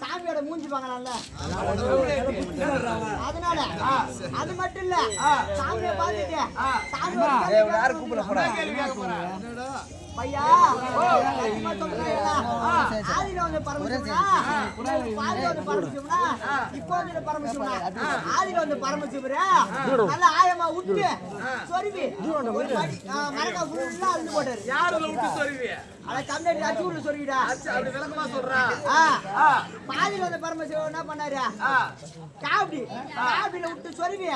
சாமியோட மூஞ்சி பாக்கலாம்ல அதனால அது மட்டும் இல்ல சாமியை பார்த்துட்டு பையா ஆதியில வந்து பரமசிவனா இப்போ வந்து பரமசிவனா ஆதியில வந்து பரமசிவரா நல்ல ஆயமா விட்டு சொருவி மரக்கா ஃபுல்லா அழுது போட்டாரு. யாருல விட்டு சொருவி அட கம்ப்ளைண்ட் அடிச்சு விட்டு சொருவிடா. அப்படி விளக்கமா சொல்றா. ஆதியில வந்து பரமசிவன் என்ன பண்ணாரு? காபில விட்டு சொருவி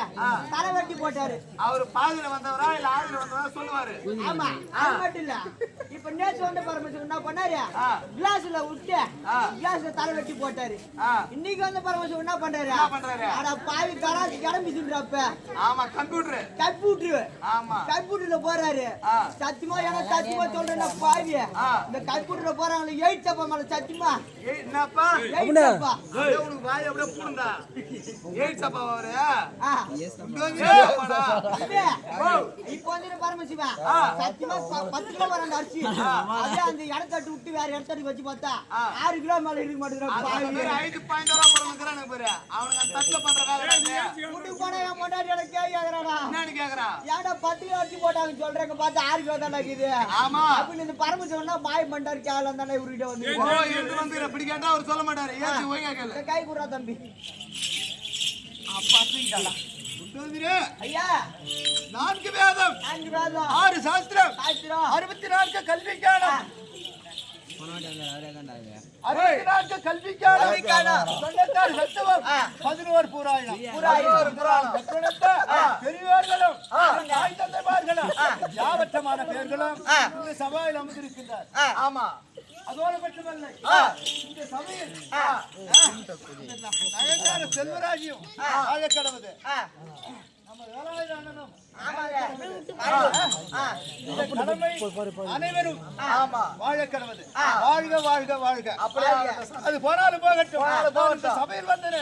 தலை வெட்டி போட்டாரு. அவரு பாதியில வந்தவரா இல்ல ஆதியில வந்தவரா சொல்லுவாரு. ஆமா அது மட்டும் இல்ல இப்ப நேத்து வந்து பரமசிவன் என்ன பண்ணாரு? கிளாஸ்ல விட்டு கிளாஸ்ல தலை வெட்டி போட்டாரு. இன்னைக்கு வந்து பரமசிவன் என்ன பண்றாரு? அட பாவி கராசி கிளம்பிச்சுன்றப்ப. ஆமா கம்ப்யூட்டர். ஆமா கம்ப்யூட்டர்ல போறாரு. சத்தியமா எனக்கு சத்தியமா சொல்றேன் பாவி இந்த கம்ப்யூட்டர்ல போறாங்க 8 சப்பா மேல சத்தியமா என்னப்பா 8 சப்பா உனக்கு வாய் அப்படியே புடுண்டா 8 சப்பா அவரு இப்போ வந்து பரமசிவன் சத்தியமா 10 கிலோ வராங்க அரிசி அதே அந்த இடத்தட்டு விட்டு வேற இடத்தட்டு வச்சு பார்த்தா 6 கிலோ மேல இருக்க மாட்டேங்கிறான். 5 பாயிண்ட் வர போறாங்கறானே பாரு. அவனுக்கு அந்த தட்டுல பண்ற வேலை என்ன? கூட்டி போனா என் முன்னாடி எனக்கு கேக்குறானா? என்னன்னு கேக்குறான்? ஏடா 10 கிலோ அரிசி போட்டாங்க சொல்றேங்க பார்த்தா 6 கிலோ தான் இருக்குது. ஆமா அப்ப இந்த பரமசிவன்னா பாய் பண்டாரு கேவலம் தானே இவர்கிட்ட வந்து எடுத்து வந்து இப்படி கேட்டா அவர் சொல்ல மாட்டாரு. ஏத்தி ஒய்யா கேளு. கை குறா தம்பி. அப்பா தூக்கிட்டாளா? ஐயா 4 வேதம் 6 சாஸ்திரம் 64 கல்வி ஞானம் 64 கல்வி ஞானம் 96 சத்துவம் 11 புராணம் பெரியவர்களும் தாய் தந்தைமார்களும் யாவற்றமான பெயர்களும் இந்த சபையில் அமர்ந்திருக்கின்றார். ஆமா அதோட மட்டுமல்ல இந்த சபையில் நயன்தார செல்வராஜியும் ஆழக்கடவுது நம்ம வேலாயுத அண்ணனும் அனைவரும் வாழக்கடவுது. வாழ்க வாழ்க வாழ்க. அது போனாலும் போகட்டும். சபையில் வந்தது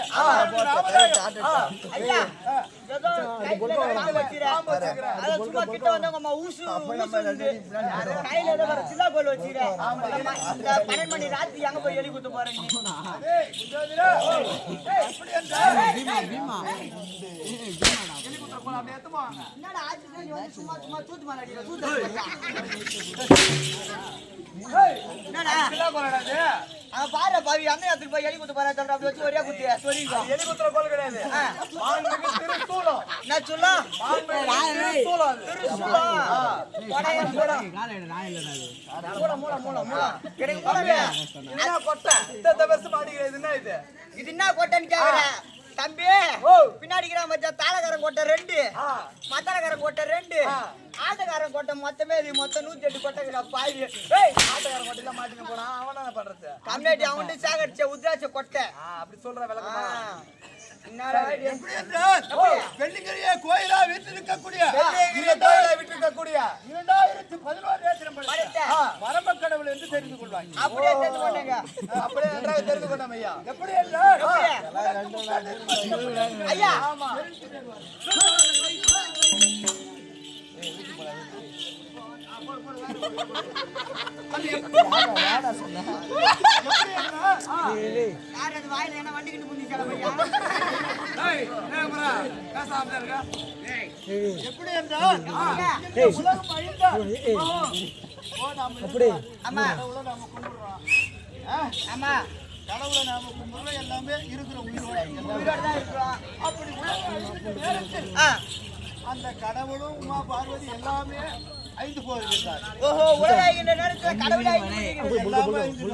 என்னடா ஆச்சு நீ வந்து சும்மா சும்மா தூத்து மாறிடுற தூத்து என்னடா அவ பாரு பாவி அண்ணன் எடுத்து போய் எலி குத்து பாரு சொல்ற அப்படி வச்சு ஒரே குத்தி சொல்லிக்கோ எலி குத்துற கோல் கிடையாது மாண்புமிகு திருச்சூலம் நான் சொல்லும் திருச்சூலம் கிடைக்கு போடவே என்ன கொட்டை இந்த பஸ் மாட்டிக்கிறது என்ன இது இது என்ன கொட்டைன்னு கேக்குறேன் தம்பி பின்னாடி மச்சான் தாளக்காரன் கொட்டை 2 மத்தாளக்காரன் கொட்டை 2 ஆட்டக்காரன் கொட்டை மொத்தமே இது மொத்தம் 108 கொட்டை பாய் ஆட்டக்காரன் கொட்டையில மாட்டின்னு போனா அவன் என்ன பண்றது கம்மியாட்டி அவன்ட்டு சேகரிச்ச உத்ராட்ச கொட்டை அப்படி சொல்ற விளக்கமா வெள்ளிங்கிரியே கோயிலா விட்டிருக்கக்கூடிய 2011 பரம கடவுள் என்று தெரிந்து கொள்வாங்க. அப்படியே தெரிந்து கொண்டேங்க. அப்படியே நன்றாக தெரிந்து கொண்டோம் ஐயா. எப்படி என்றால் ஐயா யார் அது வாயில என்ன வண்டிக்கிட்டு புந்திச்சால பையா எப்படி என்றால் உலகம் அழிந்தால் அம்மா கடவுளை நாம கும்பிடுறோம். அம்மா கடவுளை நாம கும்பிடுறோம், எல்லாமே இருக்கிற உயிரோட உயிரோட தான் இருக்கிறோம். அப்படி உலகம் அழிந்த நேரத்தில் அந்த கடவுளும் உமா பார்வதி எல்லாமே ஐந்து போயிருந்தார். ஓஹோ உலகாகின்ற நேரத்துல கடவுளாகி எல்லாமே அழிந்து.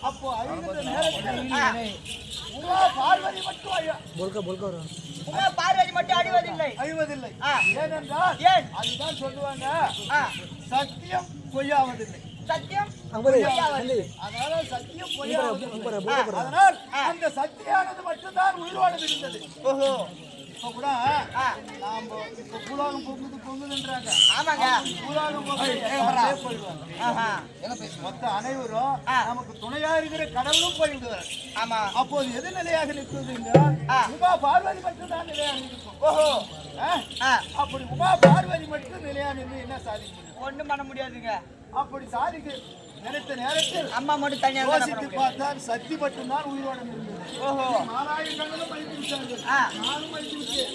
அப்போ அழிந்த நேரத்தில் உமா பார்வதி மட்டும் உமா பார்வதி மட்டும் அழிவதில்லை அழிவதில்லை. ஏனென்றால் ஏன் அதுதான் சொல்லுவாங்க, சத்தியம் பொய்யாவதில்லை. சத்தியம் அதனால சத்தியம் பொய்யாவதில்லை. அதனால் அந்த சத்தியானது மட்டும்தான் உயிரோடு இருந்தது. ஓஹோ இப்ப கூட நாம இப்ப பூலோகம் பொங்குதுன்றாங்க. ஆமாங்க பூலோகம் மொத்த அனைவரும் நமக்கு துணையா இருக்கிற கடவுளும் போய்விடுவார். ஆமா அப்போது எது நிலையாக நிற்கிறது என்றால் உமா பார்வதி மட்டும் தான் நிலையாக நிற்கும். ஓஹோ அப்படி உமா பார்வதி மட்டும் நிலையா நின்று என்ன சாதிக்க முடியும்? ஒண்ணும் பண்ண முடியாதுங்க. அப்படி சாதிக்க நினைத்த நேரத்தில் அம்மா மட்டும் தனியா யோசித்து பார்த்தால் சக்தி மட்டும்தான் உயிரோடு இருந்தது. ஓஹோ நாராயணனும் மறித்து விட்டார்கள், நானும் மறித்து விட்டேன்.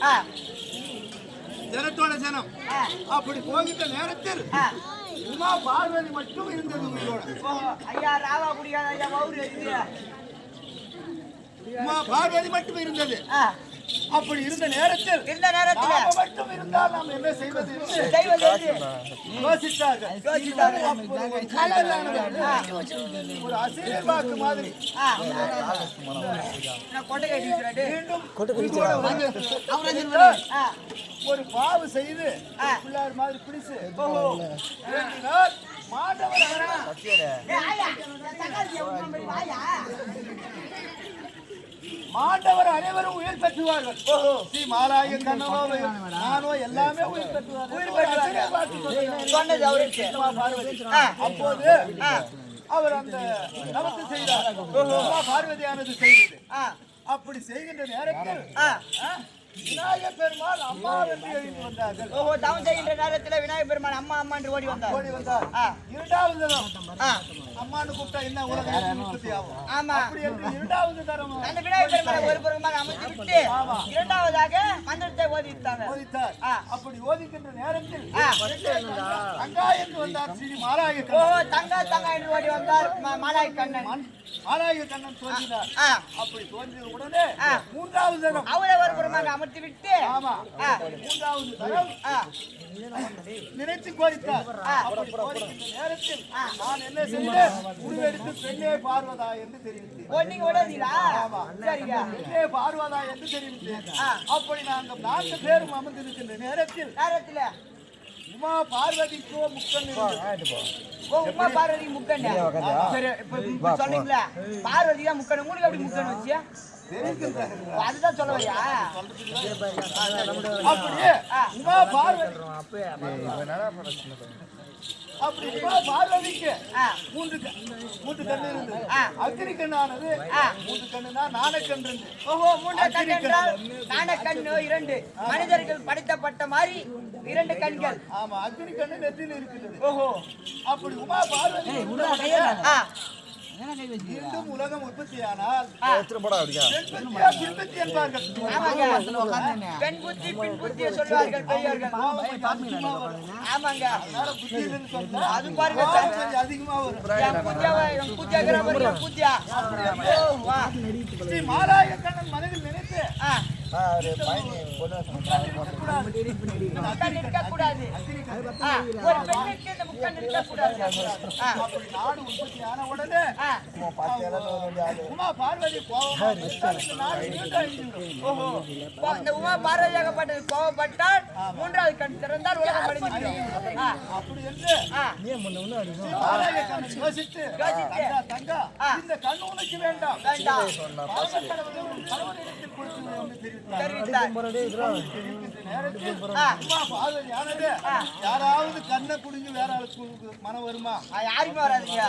ஜனத்தோட ஜனம் அப்படி போகின்ற நேரத்தில் உமா பார்வதி மட்டும் இருந்தது உயிரோடு. ஐயா ராவா குடிக்காத ஐயா வவுறு இருக்குது. உமா பார்வதி மட்டும் இருந்தது. அப்படி இருந்த நேரத்தில் நாம மட்டும் இருந்தால் நாம் என்ன செய்வது என்று யோசித்தார்கள். அப்போது ஒரு கள்ளனானவர் ஒரு அசீர் வாக்கு மாதிரி மீண்டும் ஒரு பாவு செய்து பிள்ளார் மாதிரி பிடிச்சு வேண்டினார். மாண்டவர் அனைவரும் உயிர் பெற்றுவார்கள். ஸ்ரீ மாலாய கண்ணனோ நானோ எல்லாமே உயிர் பெற்றுவார்கள். அப்போது அவர் அந்த நமக்கு செய்தார். பார்வதியானது செய்தது. அப்படி செய்கின்ற நேரத்தில் விநாயகர் பெருமாள் அம்மா என்று எழுதி வந்தார்கள். ஓஹோ தவம் செய்கின்ற நேரத்துல விநாயகர் பெருமாள் அம்மா அம்மா என்று ஓடி வந்தார். இரண்டாவது தரம் அம்மான்னு கூப்பிட்டா என்ன உலகம் உற்பத்தி ஆகும். ஆமா அப்படி என்று இரண்டாவது தரம் அந்த விநாயகர் பெருமாளை ஒரு புறமாக அமைத்து விட்டு இரண்டாவதாக மந்திரத்தை ஓதித்தாங்க. அப்படி ஓதிக்கின்ற நேரத்தில் தங்கா என்று வந்தார் ஸ்ரீ மாலாய. ஓஹோ தங்கா தங்கா என்று ஓடி வந்தார் மாலாய கண்ணன். மாலாய கண்ணன் தோன்றினார். அப்படி தோன்றிய உடனே மூன்றாவது தரம் அவரை ஒரு புறமாக அமர்த்தி விட்டு மூன்றாவது தரம் நினைத்து கோரித்தார். அப்படி கோரிக்கின்ற நேரத்தில் நான் என்ன செய்தேன், உருவெடுத்து பெண்ணே பார்வதா என்று தெரிவித்தேன். நீங்க உடனீங்களா? சரிங்க. பெண்ணே பார்வதா என்று தெரிவித்தேன். அப்படி நாங்கள் 4 பேரும் அமர்ந்திருக்கின்ற நேரத்தில் உமா பார்வதிக்கோ முக்கன் இருந்தது. உமா பார்வதி முக்கன். சரி இப்ப சொன்னீங்களா பார்வதி தான் முக்கன், உங்களுக்கு எப்படி முக்கன் வச்சு அதுதான் சொல்ல வரியா? அப்படியே உமா பார்வதி அப்படி உமா பார்வதிக்கு 3 கண்ணு இருந்தது. அக்னி கண்ணானது 3 கண்ணுனா நாணக்கண்ணு. ஓஹோ 3 கண் என்றால் நாணக்கண்ணு 2 மனிதர்கள் படைக்கப்பட்ட மாதிரி 2 கண்கள். ஆமா அக்னி கண்ணு நெற்றியில் இருக்கிறது. ஓஹோ அப்படி உமா பார்வதி மீண்டும் உலகம் உற்பத்தியானால் பின்பற்றி என்பார்கள். பெண் புத்தி பின் புத்தியை சொல்வார்கள் பெரியவர்கள். ஆமாங்க புத்தின்னு சொன்னா அது பாருங்க கொஞ்சம் அதிகமா வரும். பூத்தியா ஸ்ரீ மாலாய கண்ணன் மனதில் நினைத்து கூடாது ஒரு பெண்ணுக்கு இந்த முக்கண் இருக்கக்கூடாது. அப்படி நாடு உற்பத்தியான உடனே உமா பார்வதி இந்த உமா பார்வதியாகப்பட்டது கோபப்பட்டால் மூன்றாவது கண் திறந்தால் உலகம் அழிந்துவிடும். அப்படி என்று மாலாய கண்ணன் யோசித்து தங்கா இந்த கண் உனக்கு வேண்டாம் கணவனிடத்தில் கொடுத்து யாராவது கண்ணை குடிஞ்சு வேற ஆளுக்கு மனம் வருமா? யாருமே வராதுங்க.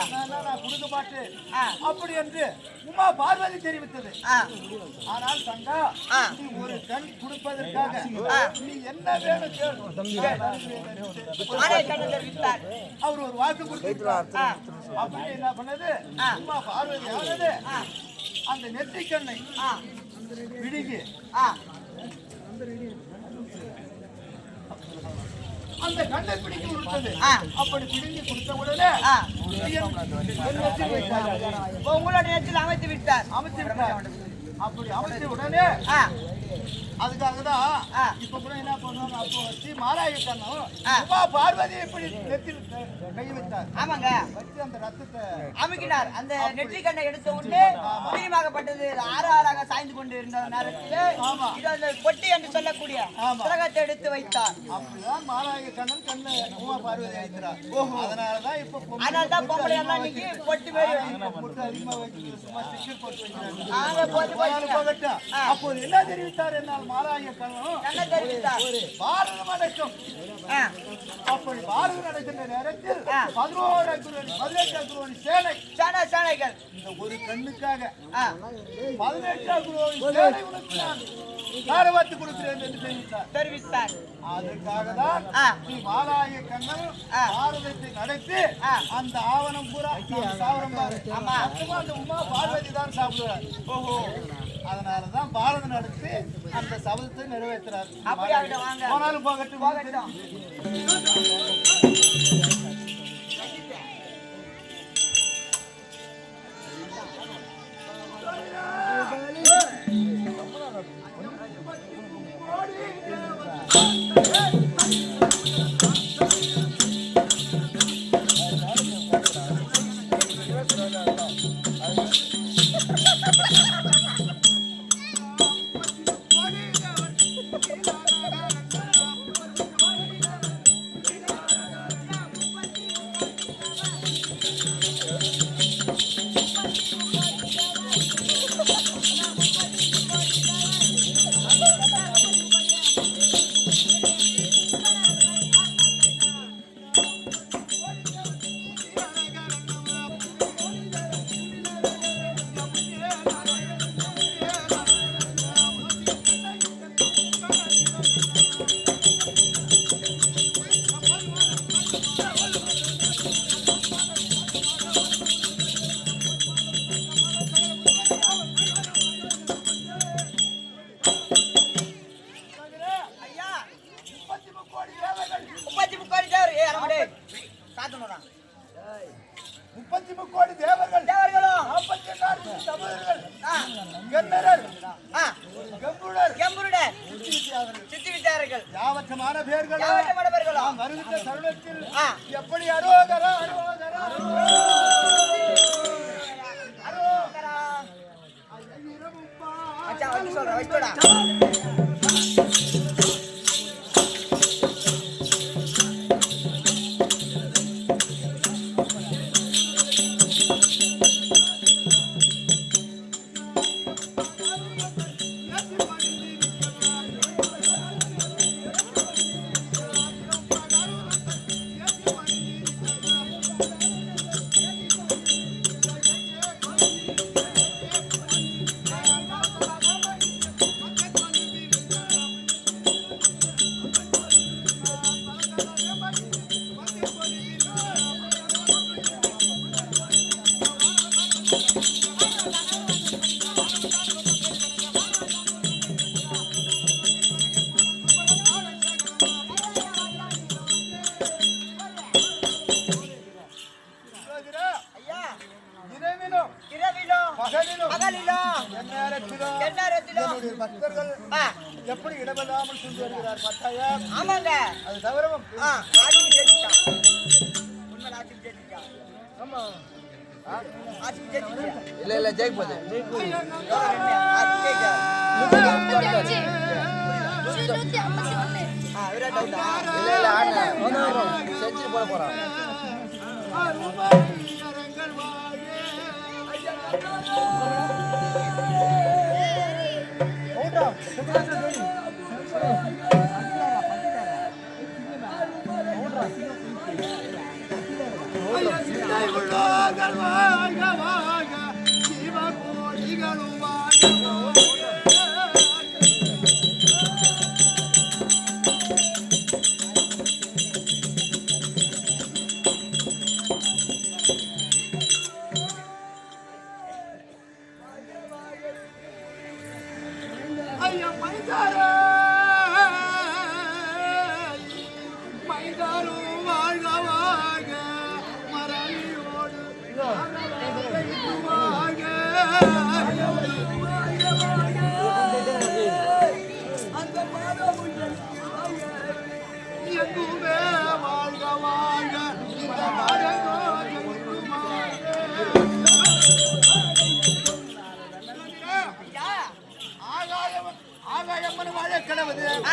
நான் கொடுக்க மாட்டேன் அப்படி என்று உமா பார்வதி தெரிவித்தது. ஆனால் தங்கா நீ ஒரு கண் கொடுப்பதற்காக நீ என்ன வேணும் கேளு. அவர் ஒரு வாக்கு கொடுத்தார். அப்படி என்ன பண்ணது உமா பார்வதி ஆனது அந்த நெற்றி கண்ணை விடுகி அந்த கண்ணை பிடிக்க கொடுத்தது. அப்படி பிடிங்கி கொடுத்த உடனே உங்களோட நேரத்தில் அமைத்து விட்டார். அப்படி அமைச்ச உடனே அதுக்காக தான் இப்ப கூட என்ன பண்ணுவாங்க, அப்போ வச்சு மாலாய கண்ணம் உமா பார்வதி இப்படி நெத்தியில் கை வைத்தார். ஆமாங்க வச்சு அந்த ரத்தத்தை அமுக்கினார். அந்த நெற்றி கண்ணை எடுத்த உடனே பிரியமாகப்பட்டது ஆறு ஆறாக சாய்ந்து கொண்டு இருந்த நேரத்தில் இது அந்த பொட்டி என்று சொல்லக்கூடிய திலகத்தை எடுத்து வைத்தார். அப்படிதான் மாலாய கண்ணன் கண்ணை உமா பார்வதி வைக்கிறார். அதனாலதான் இப்ப அதனால்தான் பொம்பளை எல்லாம் இன்னைக்கு பொட்டு மேலே பொட்டு அதிகமா வச்சு சும்மா ஸ்டிக்கர் போட்டு வைக்கிறாங்க. அப்போது என்ன தெரிவித்தார் என்னால் மாலாய கண்ணன் என்ன தெரிவித்தார்? பாரதம் அடக்கம். அப்படி பாரதம் நடக்கின்ற நேரத்தில் 18 அக்ரோனி சேனைகள் இந்த ஒரு கண்ணுக்காக 18 அக்ரோனி சேனை உனக்கு நான் தாரவாத்து கொடுக்கிறேன் என்று தெரிவித்தார். அதற்காக தான் ஸ்ரீ மாலாய கண்ணன் பாரதத்தை நடத்தி அந்த ஆவணம் பூரா சாவரம் அந்த உமா பார்வதி தான் சாப்பிடுவார். அதனாலதான் பாரதம் நடத்தி அந்த சபதத்தை நிறைவேற்றுறார். போனாலும் போகட்டும். எப்படி அரோகரா அவர்கள் எப்படி இடமில்லாமல் சென்று வருகிறார் பார்த்தாயா? ஆமாங்க. அது தவிரவும் ஆட்சிக்கு ஜெயிச்சிட்டான். உண்மையில ஆட்சிக்கு ஜெயிச்சிட்டான். ஆமா. ஆட்சிக்கு ஜெயிச்சிட்டியா? இல்ல ஜெயிக்க போகுது. இல்ல ஆனா செஞ்சு போட போறான்.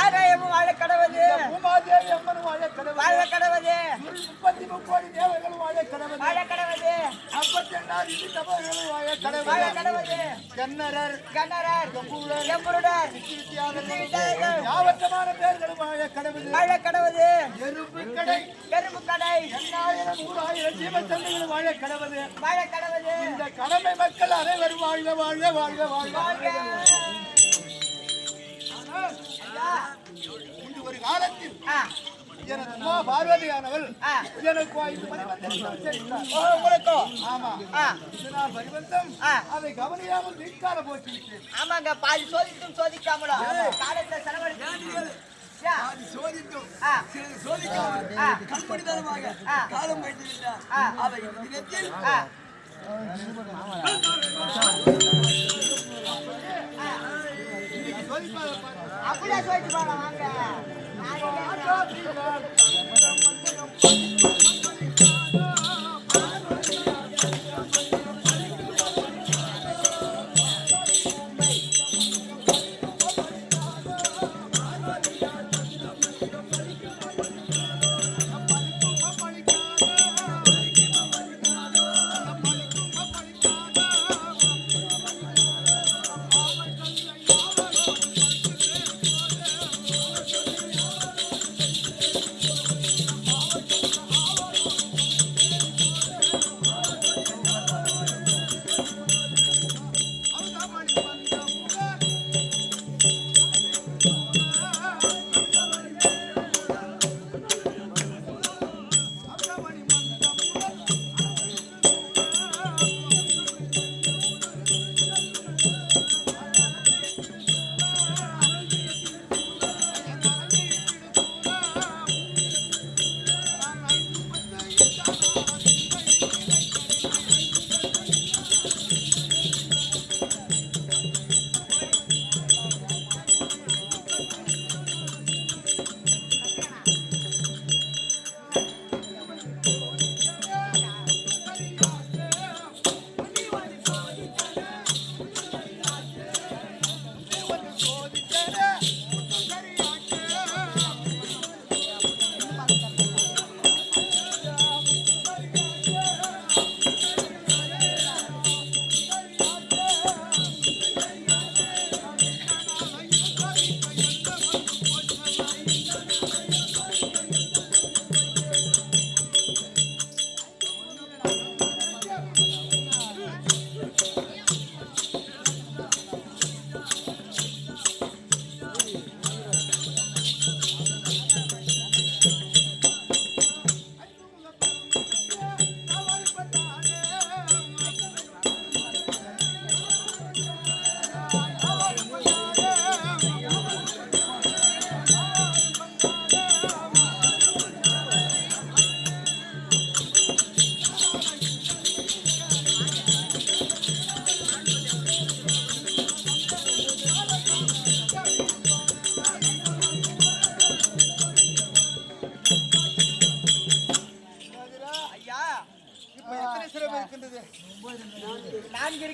ஆகாயமும் வாழ கடவுது. உமாதேவி அம்மன் வாழ கடவுது. வாழ கடவுது. 33 கோடி தேவர்கள் வாழ கடவுது. வாழ கடவுது. 54 இடி தபர்கள் வாழ கடவுது. வாழ கடவுது. கண்ணரர் கண்ணரர் எம்புருடர் யாவற்றமான பேர்கள் வாழ கடவுது. வாழ கடவுது. எறும்பு கடை எறும்பு கடை 8000 10000 ஜீவச்சந்தைகள் வாழ கடவுது. வாழ கடவுது. இந்த கடமை மக்கள் அனைவரும் வாழ்க வாழ்க வாழ்க வாழ்க. இன்று ஒரு காலத்தில் எனக்கு உமா பார்வதியானவள் எனக்கு 5 பரிவந்தம் செய்தார். ஆமா. இதனால் பரிவந்தம் அதை கவனியாமல் வீட்டார போச்சு. ஆமாங்க, பாதி சோதித்தும் சோதிக்காமலும் காலத்தை செலவழித்து கண்மணிதனமாக காலம் வைத்திருந்தார். அவை தினத்தில் அப்படியே சொல்லிட்டு போகலாம் வாங்க.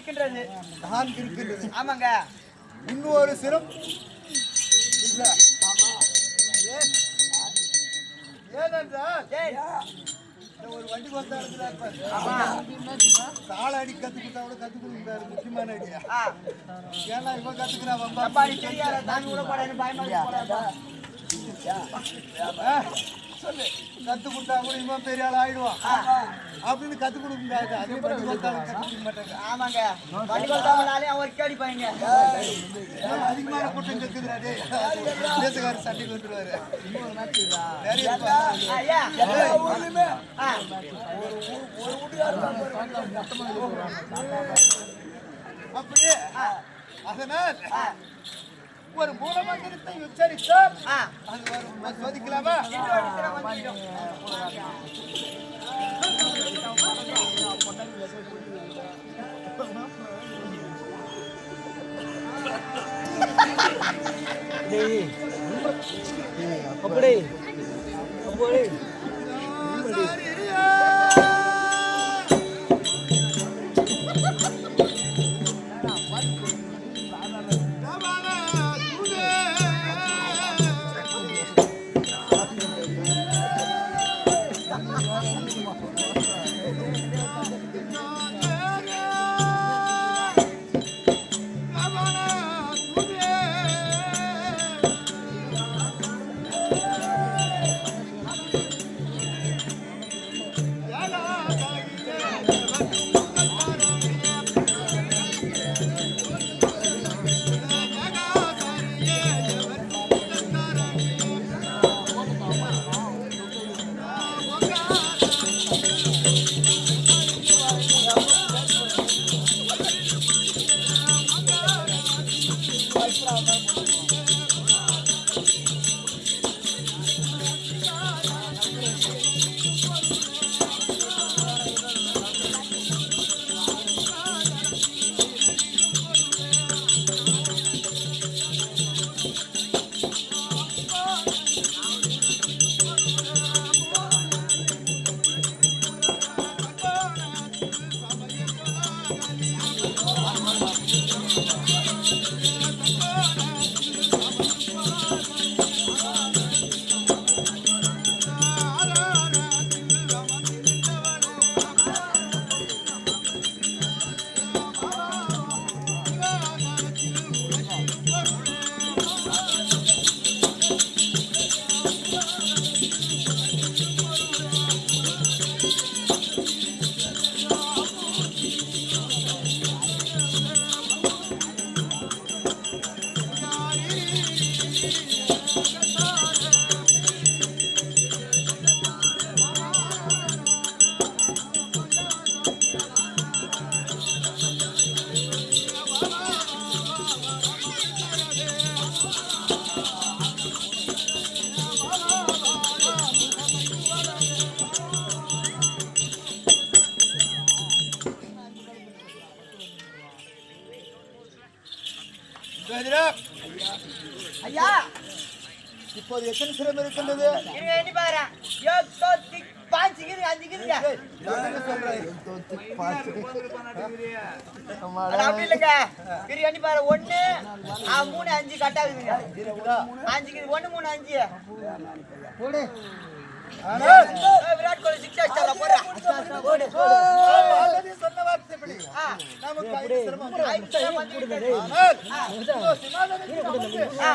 இருக்கின்றது. ஆமாங்க. இன்னொரு சிரம் இல்ல. ஏனென்றால் இந்த ஒரு வண்டி வந்தா காலை அடி கத்துக்கிட்டா கூட கத்து கொடுக்குறாரு. முக்கியமான ஐடியா. ஏன்னா இவன் கத்துக்கிறான் சொல்லு கத்து கொடுத்தா கூட இவன் பெரிய ஆள் ஆயிடுவான் அப்படின்னு கத்து கொடுக்குறாங்க. அதே வண்டி வந்தாலும் கத்துக்க மாட்டாங்க. ஆமாங்க. வண்டி வந்தாலே அவர் கேடி பாருங்க. அதிகமான கூட்டம் கத்துக்கிறாரு. தேசக்காரர் சண்டை கொண்டுருவாரு. அப்படியே அதனால் ஒரு மூலமந்திரத்தை உச்சரித்தால் அது வரும். சோதிக்கலாமா? அப்படி ஐயா இப்போது எத்தனை சிரம் இருக்கின்றது? எண்ணி பாரு. 5 5 அப்படி இல்லைங்க. எண்ணி பாரு. 1 3 5 கட்டாகுதுங்க. 5 1 3 5 விராட் கோலி 6 அடிச்சாரா போடா. போடு ஆல்ரெடி சொன்ன வார்த்தைப்படி நமக்கு 5 சிரமம் வந்துடுது. ஆனால் சிமாதனத்துக்கு ஆ